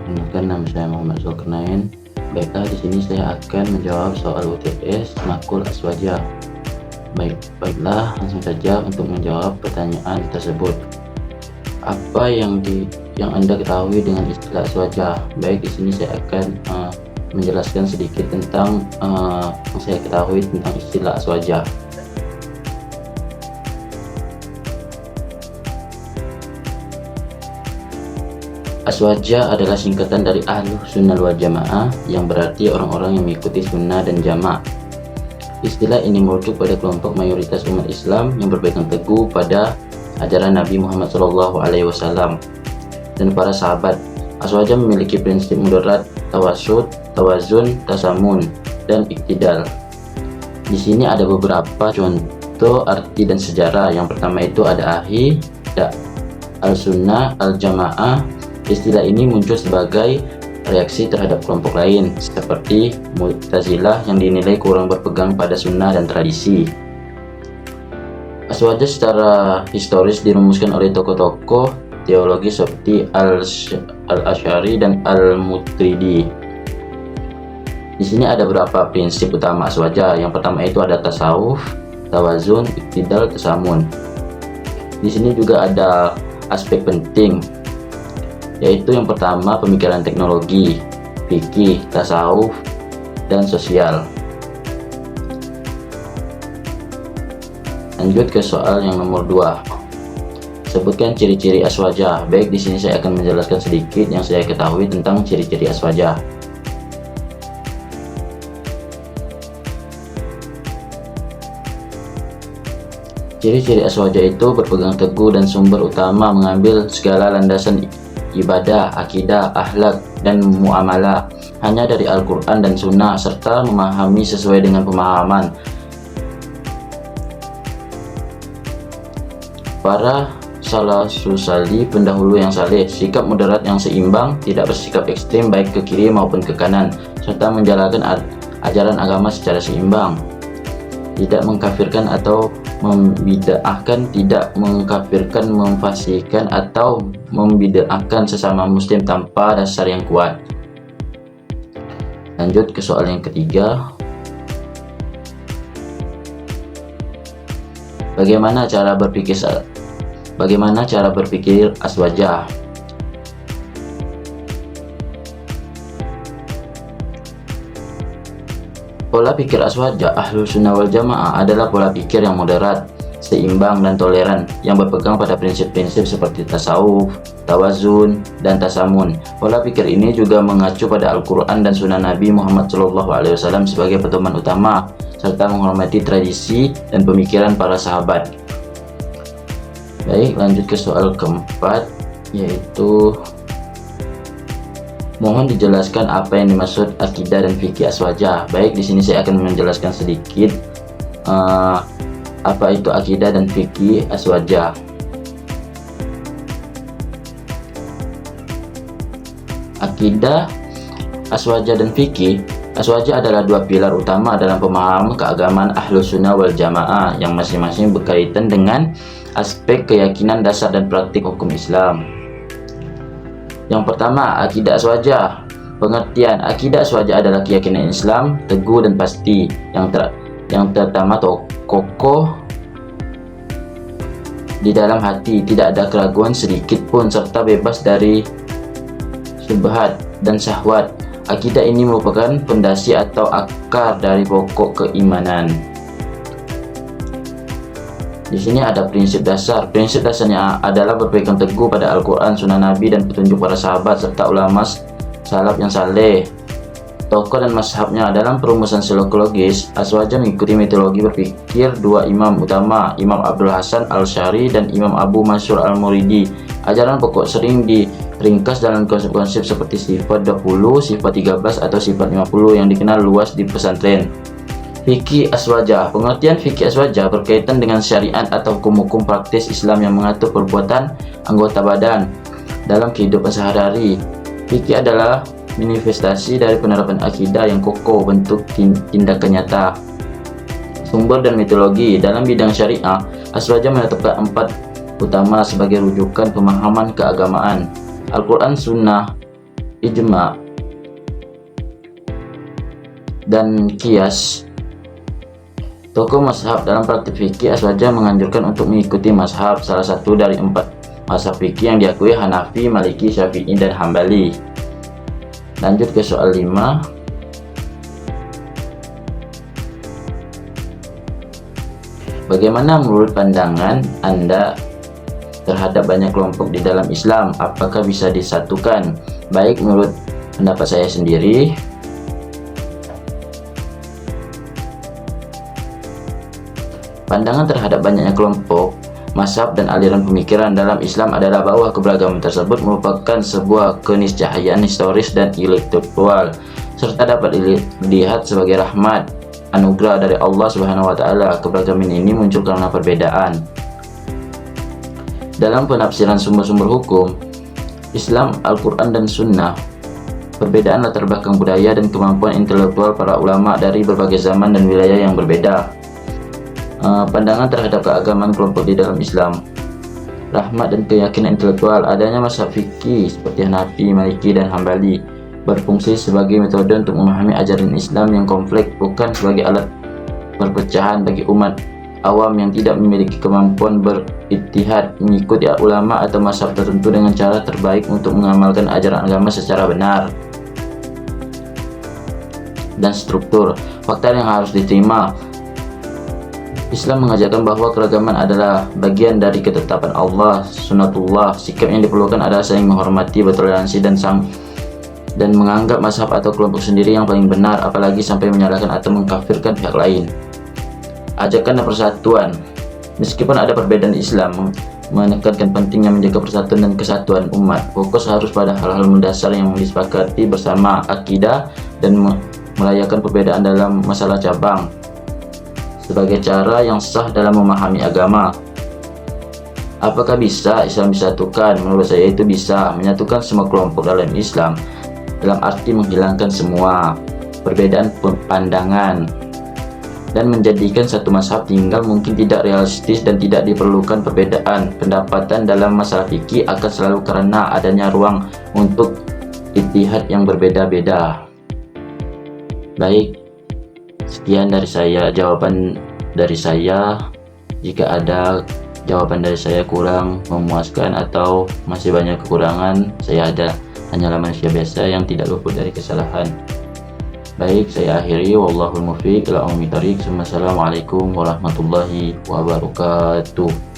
Perkenalkan, nama saya Muhammad Zulkarnain. Baiklah, di sini saya akan menjawab soal UTS makul aswaja. Baiklah, langsung saja untuk menjawab pertanyaan tersebut. Apa yang Anda ketahui dengan istilah aswaja? Baik, di sini saya akan menjelaskan sedikit tentang yang saya ketahui tentang istilah aswaja. Aswaja adalah singkatan dari Ahlus Sunnah wal Jamaah, yang berarti orang-orang yang mengikuti sunnah dan jamaah. Istilah ini merujuk pada kelompok mayoritas umat Islam yang berpegang teguh pada ajaran Nabi Muhammad SAW dan para sahabat. Aswaja memiliki prinsip mudarat, tawasud, tawazun, tasamun, dan iktidal. Di sini ada beberapa contoh arti dan sejarah. Yang pertama itu ada al-sunnah, al-jamaah. Istilah ini muncul sebagai reaksi terhadap kelompok lain seperti Mu'tazilah yang dinilai kurang berpegang pada sunnah dan tradisi. Aswaja secara historis dirumuskan oleh tokoh-tokoh teologi seperti Al-Asy'ari dan Al-Mutridi. Di sini ada beberapa prinsip utama aswaja. Yang pertama itu ada tasawuf, tawazun, iktidal, tasamun. Di sini juga ada aspek penting, yaitu yang pertama pemikiran teknologi, fikih, tasawuf, dan sosial. Lanjut ke soal yang nomor 2. Sebutkan ciri-ciri aswaja. Baik, di sini saya akan menjelaskan sedikit yang saya ketahui tentang ciri-ciri aswaja. Ciri-ciri aswaja itu berpegang teguh dan sumber utama mengambil segala landasan ibadah, akidah, akhlak, dan muamalah hanya dari Al-Quran dan Sunnah, serta memahami sesuai dengan pemahaman para salafus salih, pendahulu yang saleh. Sikap moderat yang seimbang, tidak bersikap ekstrim baik ke kiri maupun ke kanan, serta menjalankan ajaran agama secara seimbang. Tidak mengkafirkan atau membid'ahkan, tidak mengkafirkan, memfasikkan, atau membid'ahkan sesama muslim tanpa dasar yang kuat. Lanjut ke soal yang ketiga. Bagaimana cara berpikir aswaja? Pola pikir aswaja Ahlus Sunnah wal Jamaah adalah pola pikir yang moderat, seimbang, dan toleran, yang berpegang pada prinsip-prinsip seperti tasawuf, tawazun, dan tasamun. Pola pikir ini juga mengacu pada Al-Quran dan Sunnah Nabi Muhammad SAW sebagai pedoman utama, serta menghormati tradisi dan pemikiran para sahabat. Baik, lanjut ke soal keempat, yaitu mohon dijelaskan apa yang dimaksud akidah dan fikih aswaja. Baik, di sini saya akan menjelaskan sedikit apa itu akidah dan fikih aswaja. Akidah, aswaja, dan fikih aswaja adalah dua pilar utama dalam pemahaman keagamaan Ahlus Sunnah wal Jamaah yang masing-masing berkaitan dengan aspek keyakinan dasar dan praktik hukum Islam. Yang pertama, akidah aswaja. Pengertian akidah aswaja adalah keyakinan Islam teguh dan pasti, yang pertama kokoh di dalam hati, tidak ada keraguan sedikit pun, serta bebas dari syubhat dan syahwat. Akidah ini merupakan fondasi atau akar dari pokok keimanan. Di sini ada prinsip dasar. Prinsip dasarnya adalah berpegang teguh pada Al-Quran, Sunnah Nabi, dan petunjuk para sahabat serta ulama salaf yang saleh. Tokoh dan mazhabnya dalam perumusan psikologis, aswaja mengikuti metodologi berpikir dua imam utama, Imam Abdul Hasan Al-Asy'ari dan Imam Abu Mansur Al-Muridi. Ajaran pokok sering diringkas dalam konsep-konsep seperti sifat 20, sifat 13, atau sifat 50 yang dikenal luas di pesantren. Fikih aswaja. Pengertian fikih aswaja berkaitan dengan syariat atau hukum-hukum praktis Islam yang mengatur perbuatan anggota badan dalam kehidupan sehari-hari. Fikih adalah manifestasi dari penerapan akidah yang kokoh, bentuk tindakan nyata. Sumber dan metodologi. Dalam bidang syariah, aswaja menetapkan 4 utama sebagai rujukan pemahaman keagamaan: Al-Quran, Sunnah, ijma, dan qiyas. Tokoh mazhab dalam praktik fikih aswaja menganjurkan untuk mengikuti mazhab salah satu dari 4 mazhab fikih yang diakui: Hanafi, Maliki, Syafi'i, dan Hambali. Lanjut ke soal 5. Bagaimana menurut pandangan Anda terhadap banyak kelompok di dalam Islam? Apakah bisa disatukan? Baik, menurut pendapat saya sendiri, pandangan terhadap banyaknya kelompok, mazhab, dan aliran pemikiran dalam Islam adalah bahwa keberagaman tersebut merupakan sebuah keniscayaan historis dan intelektual, serta dapat dilihat sebagai rahmat anugerah dari Allah Subhanahu wa Ta'ala. Keberagaman ini muncul karena perbedaan dalam penafsiran sumber-sumber hukum Islam, Al-Quran, dan Sunnah. Perbedaan latar belakang budaya dan kemampuan intelektual para ulama dari berbagai zaman dan wilayah yang berbeda. Pandangan terhadap keagamaan kelompok di dalam Islam, rahmat dan keyakinan intelektual. Adanya mazhab fikih seperti Hanafi, Maliki, dan Hambali berfungsi sebagai metode untuk memahami ajaran Islam yang kompleks, bukan sebagai alat perpecahan bagi umat awam yang tidak memiliki kemampuan berijtihad mengikuti ulama atau mazhab tertentu dengan cara terbaik untuk mengamalkan ajaran agama secara benar. Dan struktur fakta yang harus diterima, Islam mengajarkan bahwa keragaman adalah bagian dari ketetapan Allah, sunnatullah. Sikap yang diperlukan adalah saling menghormati, bertoleransi, dan menganggap mazhab atau kelompok sendiri yang paling benar, apalagi sampai menyalahkan atau mengkafirkan pihak lain. Ajakan dan persatuan. Meskipun ada perbedaan, Islam menekankan pentingnya menjaga persatuan dan kesatuan umat. Fokus harus pada hal-hal mendasar yang disepakati bersama, akidah, dan merayakan perbedaan dalam masalah cabang sebagai cara yang sah dalam memahami agama. Apakah bisa Islam disatukan? Menurut saya itu bisa. Menyatukan semua kelompok dalam Islam dalam arti menghilangkan semua perbedaan pandangan dan menjadikan satu mazhab tinggal mungkin tidak realistis dan tidak diperlukan perbedaan pendapatan dalam masalah fikih akan selalu karena adanya ruang untuk ijtihad yang berbeda-beda. Baik, sekian dari saya, jawaban dari saya. Jika ada jawaban dari saya kurang memuaskan atau masih banyak kekurangan, saya hanyalah manusia biasa yang tidak luput dari kesalahan. Baik, saya akhiri. Wallahul muwaffiq ila aqwamit thoriq. Wassalamualaikum warahmatullahi wabarakatuh.